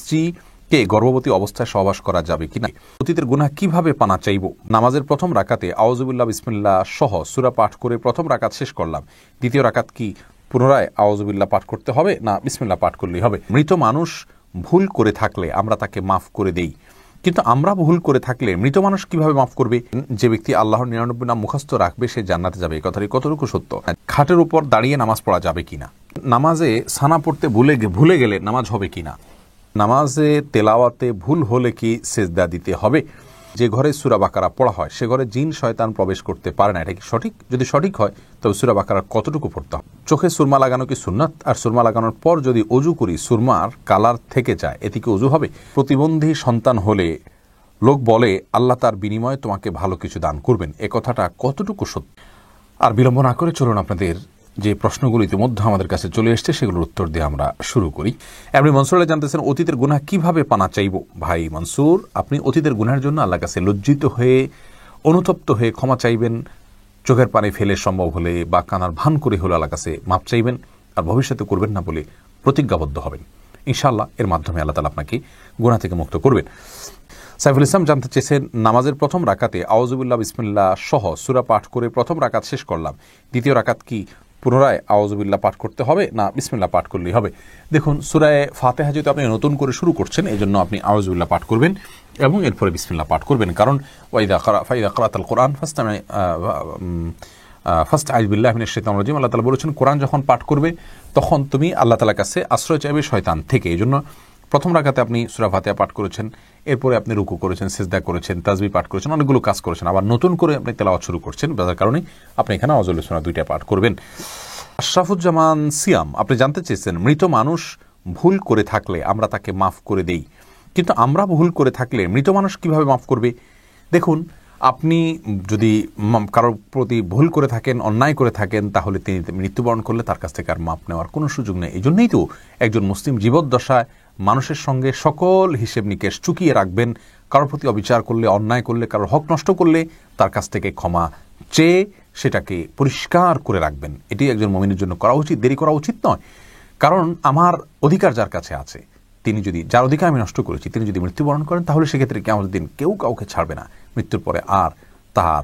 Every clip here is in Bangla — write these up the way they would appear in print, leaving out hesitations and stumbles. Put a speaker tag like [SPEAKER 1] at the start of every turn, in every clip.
[SPEAKER 1] স্ত্রীকে গর্ভবতী অবস্থায় সহবাস করা যাবে কিনা, অতীতের গুনাহ কিভাবে পানা চাইব। নামাজের প্রথম রাকাতে আউযুবিল্লাহ বিসমিল্লাহ সহ সূরা পাঠ করে প্রথম রাকাত শেষ করলাম, দ্বিতীয় রাকাত কি পুনরায় আউযুবিল্লাহ পাঠ করতে হবে না বিসমিল্লাহ পাঠ করলেই হবে। মৃত মানুষ ভুল করে থাকলে আমরা তাকে মাফ করে দেই, কিন্তু আমরা ভুল করে থাকলে মৃত মানুষ কিভাবে মাফ করবে। যে ব্যক্তি আল্লাহর 99 নাম মুখস্থ রাখবে সে জান্নাতে যাবে, এই কথাটি কতটুকু সত্য। খাটের উপর দাঁড়িয়ে নামাজ পড়া যাবে কিনা, নামাজে সানা পড়তে ভুলে গেলে নামাজ হবে কিনা, নামাজে তেলাওয়াতে ভুল হলে কি সেজদা দিতে হবে। যে ঘরে সূরা বাকারা পড়া হয় সে ঘরে জিন শয়তান প্রবেশ করতে পারে না, এটা কি সঠিক? যদি সঠিক হয় তবে সূরা বাকারা কতটুকু পড়তে হবে। চোখে সুরমা লাগানো কি সুন্নাত? আর সুরমা লাগানোর পর যদি অজু করি সুরমার কালার থেকে যায় এতে কি অজু হবে? প্রতিবন্ধী সন্তান হলে লোক বলে আল্লাহ তার বিনিময়ে তোমাকে ভালো কিছু দান করবেন, এ কথাটা কতটুকু সত্য? আর বিলম্ব না করে চলুন আপনাদের যে প্রশ্নগুলো ইতিমধ্যে আমাদের কাছে চলে এসছে সেগুলোর উত্তর দিয়ে আমরা শুরু করি। আপনি মনসুর আলী জানতেছেন অতীতের গুনাহ কিভাবে পানা চাইব। ভাই মনসুর, আপনি অতীতের গুনাহের জন্য আল্লাহর কাছে লজ্জিত হয়ে অনুতপ্ত হয়ে ক্ষমা চাইবেন, চোখের পানি ফেলে সম্ভব হলে বা কানার ভান করে হলে আল্লাহর কাছে মাপ চাইবেন, আর ভবিষ্যতে করবেন না বলে প্রতিজ্ঞাবদ্ধ হবেন। ইনশাআল্লাহ এর মাধ্যমে আল্লাহ তাআলা আপনাকে গুনাহ থেকে মুক্ত করবেন। সাইফুল ইসলাম জানতে চেয়েছেন নামাজের প্রথম রাকাতে আউযুবিল্লাহ বিসমিল্লাহ সহ সূরা পাঠ করে প্রথম রাকাত শেষ করলাম, দ্বিতীয় রাকাত কি পুনরায় আউযুবিল্লাহ পাঠ করতে হবে না বিসমিল্লাহ পাঠ করলেই হবে। দেখুন, সূরা ফাতিহা যেহেতু আপনি নতুন করে শুরু করছেন এই জন্য আপনি আউযুবিল্লাহ পাঠ করবেন এবং এরপরে বিসমিল্লাহ পাঠ করবেন, কারণ ফাইদা ক্রাআতাল কুরআন ফাস্তাইয বিল্লাহি মিনাশ শাইতানির রাজিম, আল্লাহ তাআলা বলেছেন কোরআন যখন পাঠ করবে তখন তুমি আল্লাহ তাআলার কাছে আশ্রয় চাইবে শয়তান থেকে। এই জন্য প্রথম রাকাতে আপনি সূরা ফাতিহা পাঠ করেছেন, এরপরে আপনি রুকু করেছেন, সিজদা করেছেন, তাসবিহ পাঠ করেছেন, অনেকগুলো কাজ করেছেন, আবার নতুন করে আপনি তেলাওয়াত শুরু করছেন, যার কারণে আপনি এখানে আউযুবিল্লাহ সূরা দুইটা পাঠ করবেন। আশরাফুজ্জামান সিয়াম আপনি জানতে চেয়েছেন মৃত মানুষ ভুল করে থাকলে আমরা তাকে মাফ করে দেই, কিন্তু আমরা ভুল করে থাকলে মৃত মানুষ কিভাবে মাফ করবে। দেখুন, আপনি যদি কারোর প্রতি ভুল করে থাকেন, অন্যায় করে থাকেন, তাহলে তিনি মৃত্যুবরণ করলে তার কাছ থেকে আর মাপ নেওয়ার কোনো সুযোগ নেই। এই জন্যই তো একজন মুসলিম জীবদ্দশায় মানুষের সঙ্গে সকল হিসেব নিকেশ চুকিয়ে রাখবেন। কারোর প্রতি অবিচার করলে, অন্যায় করলে, কারোর হক নষ্ট করলে তার কাছ থেকে ক্ষমা চেয়ে সেটাকে পরিষ্কার করে রাখবেন। এটি একজন মুমিনের জন্য করা উচিত, দেরি করা উচিত নয়। কারণ আমার অধিকার যার কাছে আছে, তিনি যদি, যার অধিকার আমি নষ্ট করেছি, তিনি যদি মৃত্যুবরণ করেন তাহলে সেক্ষেত্রে কিয়ামতের দিন কেউ কাউকে ছাড়বে না। মৃত্যুর পরে আর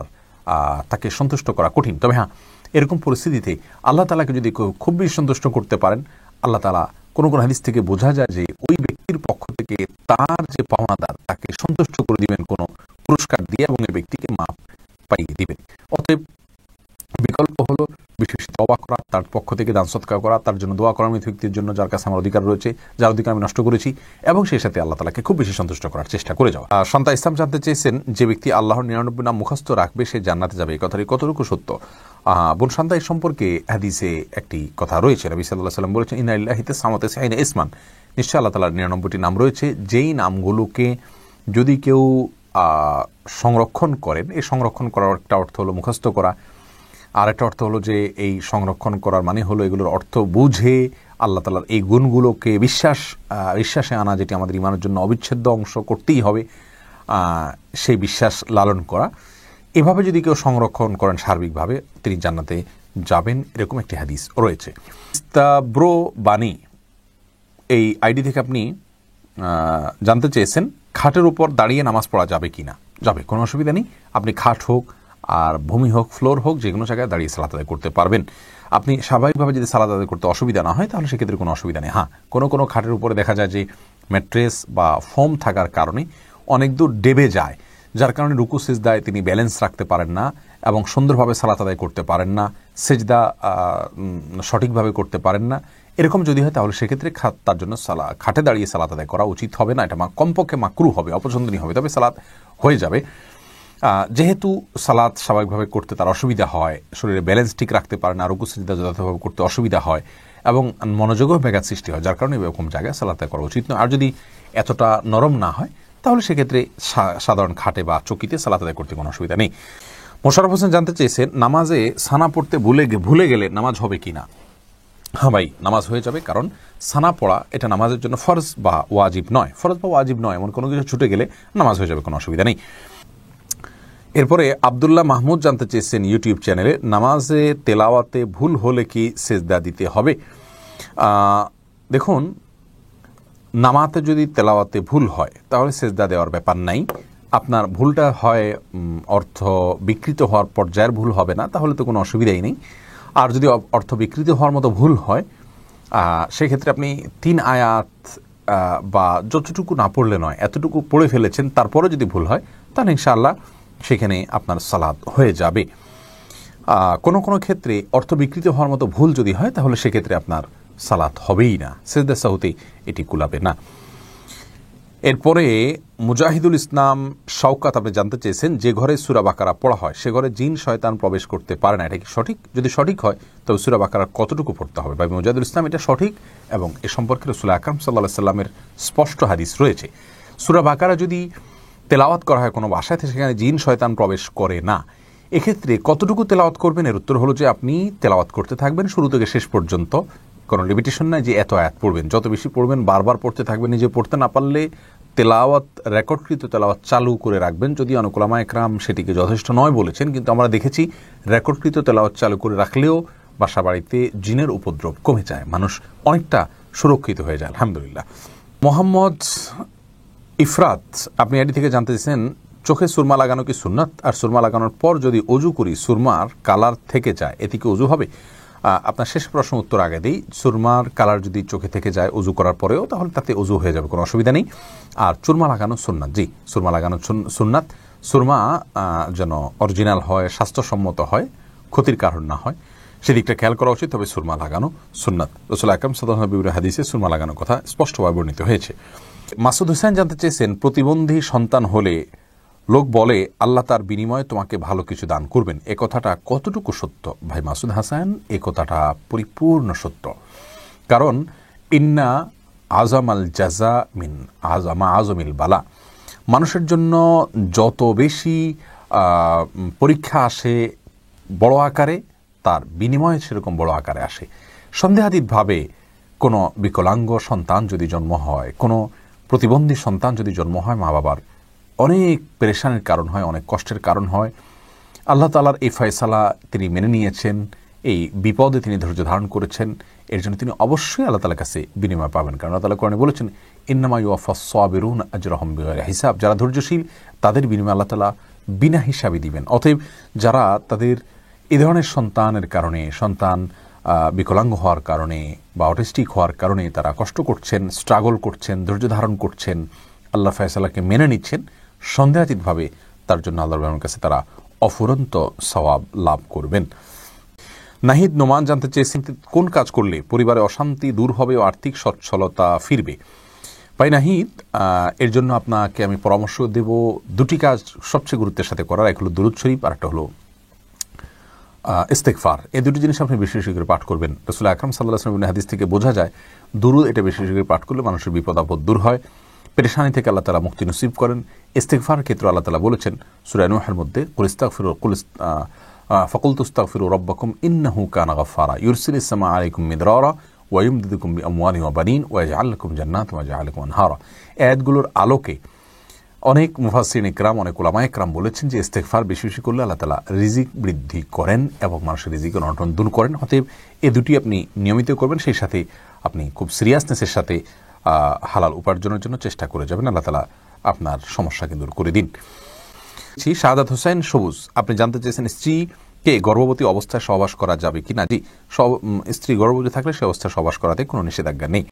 [SPEAKER 1] তাকে সন্তুষ্ট করা কঠিন। তবে হ্যাঁ, এরকম পরিস্থিতিতে আল্লাহ তাআলাকে যদি খুব বেশি সন্তুষ্ট করতে পারেন, আল্লাহ তাআলা কোনো কোনো হাদিস থেকে বোঝা যায় যে ওই ব্যক্তির পক্ষ থেকে তার যে পাওনাদার তাকে সন্তুষ্ট করে দিবেন কোনো পুরস্কার দিয়ে এবং এই ব্যক্তিকে মাপ পাইয়ে দিবেন। অতএব বিকল্প হলো বিশেষ তওবা করা, তার পক্ষ থেকে দান সদকা করা, তার জন্য দোয়া করা, মৃত ব্যক্তির জন্য যার কাছে আমার অধিকার রয়েছে, যার অধিকার আমি নষ্ট করেছি, এবং সেই সাথে আল্লাহ তাআলাকে খুব বেশি সন্তুষ্ট করার চেষ্টা করে যাওয়া। সন্তা ইসলাম জানতে চেয়েছেন যে ব্যক্তি আল্লাহর 99 নাম মুখস্থ রাখবে সে জান্নাতে যাবে, এই কথাটি কতটুকু সত্য। বোন সন্তা এই সম্পর্কে হাদিসে একটি কথা রয়েছে, নবী সাল্লাল্লাহু আলাইহি ওয়াসাল্লাম বলেছেন ইন্না লিল্লাহি তাসআমাতাস সাইনা ইসমান, নিশ্চয় আল্লাহ তাআলার 99টি নাম রয়েছে, যেই নামগুলোকে যদি কেউ সংরক্ষণ করেন, এই সংরক্ষণ করার একটা অর্থ হলো মুখস্থ করা, আর একটা অর্থ হলো যে এই সংরক্ষণ করার মানে হলো এগুলোর অর্থ বুঝে আল্লাহ তাআলার এই গুণগুলোকে বিশ্বাসে আনা, যেটি আমাদের ঈমানের জন্য অবিচ্ছেদ্য অংশ, করতেই হবে, সেই বিশ্বাস লালন করা। এভাবে যদি কেউ সংরক্ষণ করেন সার্বিকভাবে তিনি জান্নাতে যাবেন, এরকম একটি হাদিস রয়েছে। ইস্তাব্রো বাণী এই আইডি থেকে আপনি জানতে চেয়েছেন খাটের উপর দাঁড়িয়ে নামাজ পড়া যাবে কিনা। যাবে, কোনো অসুবিধা নেই। আপনি খাট হোক আর ভূমি হোক, ফ্লোর হোক, যে কোনো জায়গায় দাঁড়িয়ে সালাত আদায় করতে পারবেন। আপনি স্বাভাবিকভাবে যদি সালাত আদায় করতে অসুবিধা না হয় তাহলে সেক্ষেত্রে কোনো অসুবিধা নেই। হ্যাঁ, কোনো খাটের উপরে দেখা যায় যে ম্যাট্রেস বা ফোম থাকার কারণে অনেক দূর ডেবে যায়, যার কারণে রুকু সিজদায় তিনি ব্যালেন্স রাখতে পারেন না এবং সুন্দরভাবে সালাত আদায় করতে পারেন না, সিজদা সঠিকভাবে করতে পারেন না। এরকম যদি হয় তাহলে সেক্ষেত্রে তার জন্য খাটে দাঁড়িয়ে সালাত আদায় করা উচিত হবে না। এটা কমপক্ষে মাকরুহ হবে, অপছন্দনীয় হবে, তবে সালাত হয়ে যাবে। যেহেতু সালাত স্বাভাবিকভাবে করতে তার অসুবিধা হয়, শরীরে ব্যালেন্স ঠিক রাখতে পারে না, রুকু সিজদা যথাযথভাবে করতে অসুবিধা হয় এবং মনোযোগও ব্যাঘাত সৃষ্টি হয়, যার কারণে এরকম জায়গায় সালাত করা উচিত নয়। আর যদি এতটা নরম না হয় তাহলে সেক্ষেত্রে সাধারণ খাটে বা চকিতে সালাত আদায় করতে কোনো অসুবিধা নেই। মোশাররফ হোসেন জানতে চেয়েছেন নামাজে সানা পড়তে ভুলে গেলে নামাজ হবে কিনা। হ্যাঁ ভাই, নামাজ হয়ে যাবে, কারণ সানা পড়া এটা নামাজের জন্য ফরজ বা ওয়াজিব নয়। ফরজ বা ওয়াজিব নয় এমন কোনো কিছু ছুটে গেলে নামাজ হয়ে যাবে, কোনো অসুবিধা নেই। এরপরে আব্দুল্লাহ মাহমুদ জানতে চেয়েছেন ইউটিউব চ্যানেলে নামাজে তেলাওয়াতে ভুল হলে কি সেজদা দিতে হবে। দেখুন, নামাতে যদি তেলাওয়াতে ভুল হয় তাহলে সেজদা দেওয়ার ব্যাপার নাই। আপনার ভুলটা হয় অর্থ বিকৃত হওয়ার পর্যায়ের ভুল হবে না, তাহলে তো কোনো অসুবিধাই নেই। আর যদি অর্থ বিকৃত হওয়ার মতো ভুল হয় সেক্ষেত্রে আপনি 3 আয়াত বা যতটুকু না পড়লে নয় এতটুকু পড়ে ফেলেছেন, তারপরে যদি ভুল হয় তাহলে ইনশাআল্লাহ সেখানে আপনার সালাত হয়ে যাবে। কোনো কোনো ক্ষেত্রে অর্থ বিকৃত হওয়ার মতো ভুল যদি হয় তাহলে সেক্ষেত্রে আপনার সালাত হবেই না, সেজদা সাহুতে এটি কুলাবে না। এরপরে মুজাহিদুল ইসলাম শওকাত আপনি জানতে চেয়েছেন, যে ঘরে সূরা বাকারা পড়া হয় সে ঘরে জিন শয়তান প্রবেশ করতে পারে না, এটা কি সঠিক? যদি সঠিক হয় তবে সূরা বাকারা কতটুকু পড়তে হবে? ভাই মুজাহিদুল ইসলাম, এটা সঠিক এবং এ সম্পর্কে রাসূল আকরাম সাল্লাল্লাহু আলাইহি সাল্লামের স্পষ্ট হাদিস রয়েছে। সূরা বাকারা যদি তেলাওয়াত করা হয় কোনো ভাষায়, সেখানে জিন শয়তান প্রবেশ করে না। এক্ষেত্রে কতটুকু তেলাওয়াত করবেন? এর উত্তর হলো যে আপনি তেলাওয়াত করতে থাকবেন শুরু থেকে শেষ পর্যন্ত, কোনো লিমিটেশন নাই যে এত আয়াত পড়বেন। যত বেশি পড়বেন বারবার পড়তে থাকবেন। নিজে পড়তে না পারলে তেলাওয়াত, রেকর্ডকৃত তেলাওয়াত চালু করে রাখবেন। যদি অনেক উলামা একরাম সেটিকে যথেষ্ট নয় বলেছেন, কিন্তু আমরা দেখেছি রেকর্ডকৃত তেলাওয়াত চালু করে রাখলেও বাসা বাড়িতে জিনের উপদ্রব কমে যায়, মানুষ অনেকটা সুরক্ষিত হয়ে যায় আলহামদুলিল্লাহ। মোহাম্মদ ইফরাত আপনি এটি থেকে জানতে চেয়েছেন, চোখে সুরমা লাগানো কি সুন্নাত? আর সুরমা লাগানোর পর যদি অজু করি সুরমার কালার থেকে যায় এতে কি অজু হবে? আপনার শেষ প্রশ্ন উত্তর আগে দিই। সুরমার কালার যদি চোখে থেকে যায় অজু করার পরেও তাহলে তাতে অজু হয়ে যাবে, কোনো অসুবিধা নেই। আর চুরমা লাগানো সুন্নাত, জি সুরমা লাগানো সুন্নাত। সুরমা যেন অরিজিনাল হয়, স্বাস্থ্যসম্মত হয়, ক্ষতির কারণ না হয়, সেদিকটা খেয়াল করা উচিত। তবে সুরমা লাগানো সুন্নাত। রাসূল আকরাম সাল্লাল্লাহু আলাইহি ওয়াসাল্লামের হাদিসে সুরমা লাগানোর কথা স্পষ্টভাবে বর্ণিত হয়েছে। মাসুদ হোসেন জানতে চেয়েছেন, প্রতিবন্ধী সন্তান হলে লোক বলে আল্লাহ তার বিনিময়ে তোমাকে ভালো কিছু দান করবেন, এ কথাটা কতটুকু সত্য? ভাই মাসুদ হাসান, এ কথাটা পরিপূর্ণ সত্য। কারণ ইন্না আজামাল জাজা মিন আজমিল বালা, মানুষের জন্য যত বেশি পরীক্ষা আসে বড় আকারে, তার বিনিময়ে সেরকম বড় আকারে আসে। সন্দেহাতীতভাবে কোনো বিকলাঙ্গ সন্তান যদি জন্ম হয়, কোনো প্রতিবন্ধী সন্তান যদি জন্ম হয়, মা বাবার অনেক পেরেশানির কারণ হয়, অনেক কষ্টের কারণ হয়। আল্লাহ তাআলার এই ফয়সালা তিনি মেনে নিয়েছেন, এই বিপদে তিনি ধৈর্য ধারণ করেছেন, এর জন্য তিনি অবশ্যই আল্লাহ তাআলার কাছে বিনিময় পাবেন। কারণ আল্লাহ তাআলা কোরআনে বলেছেন, ইন্নামা ইউওয়াফাস সাবিরুনা আজরাহুম বিগাইরি হিসাব, যারা ধৈর্যশীল তাদের বিনিময় আল্লাহ তাআলা বিনা হিসাবে দিবেন। অতএব যারা তাদের এই ধরনের সন্তানের কারণে, সন্তান বিকলাঙ্গ হওয়ার কারণে বা অটিস্টিক হওয়ার কারণে তারা কষ্ট করছেন, স্ট্রাগল করছেন, ধৈর্য ধারণ করছেন, আল্লাহ ফয়সালাকে মেনে নিচ্ছেন, সন্দেহাতীতভাবে তার জন্য আল্লাহর কাছে তারা অফুরন্ত সওয়াব লাভ করবেন। নাহিদ নোমান জানতে চেয়েছেন, কোন কাজ করলে পরিবারে অশান্তি দূর হবে ও আর্থিক সচ্ছলতা ফিরবে? ভাই নাহিদ, এর জন্য আপনাকে আমি পরামর্শ দেব দুটি কাজ সবচেয়ে গুরুত্বের সাথে করার। এক হলো দুরূদ শরীফ, আর একটা হলো ইস্তেগফার। এই দুটি জিনিস আপনি বেশি বেশি করে পাঠ করবেন। রাসূল আকরাম সাল্লাল্লাহু আলাইহি ওয়াসাল্লামের হাদিস থেকে বোঝা যায় দুরূদ এটা বেশি বেশি করে পাঠ করলে মানুষের বিপদ আপদ দূর হয়, পেরেশানি থেকে আল্লাহ তাআলা মুক্তি নসিব করেন। ইস্তেগফার ক্ষেত্রে আল্লাহ তাআলা বলেছেন সূরা নূহের মধ্যে, ফাকুলতু ইস্তাগফিরু রাব্বাকুম ইন্নাহু কানা গাফফারা ইউরসিলিস সামা আলাইকুম মিদরারা ওয়া ইউমদিদুকুম বিআমওয়ালিন ওয়া বানিন ওয়া ইয়াজআল লাকুম জান্নাতিন ওয়া ইয়াজআল লাকুম আনহারা। আয়াতগুলোর আলোকে অনেক মুফাসসিরিন ইকরাম, অনেক উলামা ইকরাম বলেছেন যে ইস্তেগফার বেশি বেশি করলে আল্লাহ তাআলা রিজিক বৃদ্ধি করেন এবং মানুষের রিজিকের অনটন দূর করেন। অতএব এই দুটি আপনি নিয়মিত করবেন, সেই সাথে আপনি খুব সিরিয়াসনেসের সাথে হালাল উপার্জনের জন্য চেষ্টা করে যাবেন। আল্লাহ তাআলা আপনার সমস্যাকে দূর করে দিন। শাহাদাত হোসেন সবুজ আপনি জানতে চেয়েছেন, স্ত্রীকে গর্ভবতী অবস্থায় সহবাস করা যাবে কিনা? জি, স্ত্রী গর্ভবতী থাকলে সে অবস্থায় সহবাস করাতে কোনো নিষেধাজ্ঞা নেই।